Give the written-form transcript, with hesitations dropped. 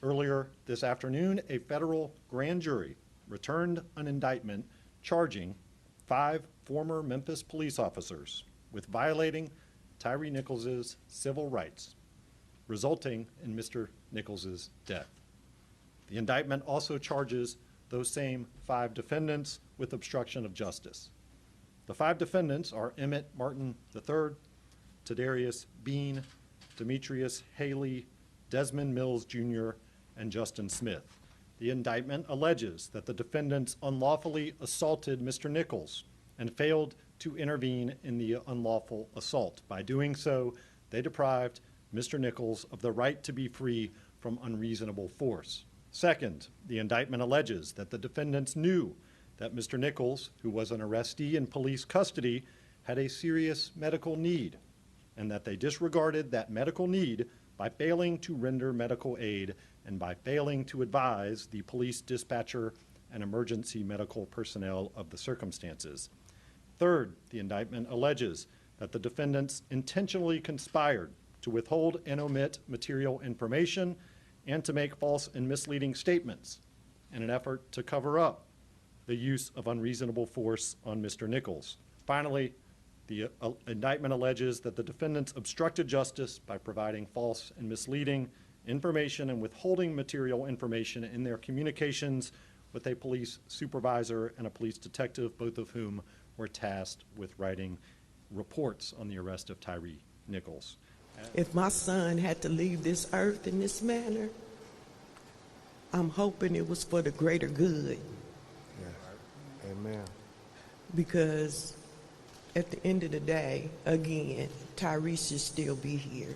Earlier this afternoon, a federal grand jury returned an indictment charging 5 former Memphis police officers with violating Tyre Nichols' civil rights, resulting in Mr. Nichols' death. The indictment also charges those same 5 defendants with obstruction of justice. The 5 defendants are Emmett Martin III, Tadarius Bean, Demetrius Haley, Desmond Mills Jr., and Justin Smith. The indictment alleges that the defendants unlawfully assaulted Mr. Nichols and failed to intervene in the unlawful assault. By doing so, they deprived Mr. Nichols of the right to be free from unreasonable force. Second, the indictment alleges that the defendants knew that Mr. Nichols, who was an arrestee in police custody, had a serious medical need, and that they disregarded that medical need by failing to render medical aid and by failing to advise the police dispatcher and emergency medical personnel of the circumstances. Third, the indictment alleges that the defendants intentionally conspired to withhold and omit material information and to make false and misleading statements in an effort to cover up the use of unreasonable force on Mr. Nichols. Finally, the indictment alleges that the defendants obstructed justice by providing false and misleading information and withholding material information in their communications with a police supervisor and a police detective, both of whom were tasked with writing reports on the arrest of Tyre Nichols. If my son had to leave this earth in this manner, I'm hoping it was for the greater good. Yes. Amen. Because at the end of the day, again, Tyre should still be here.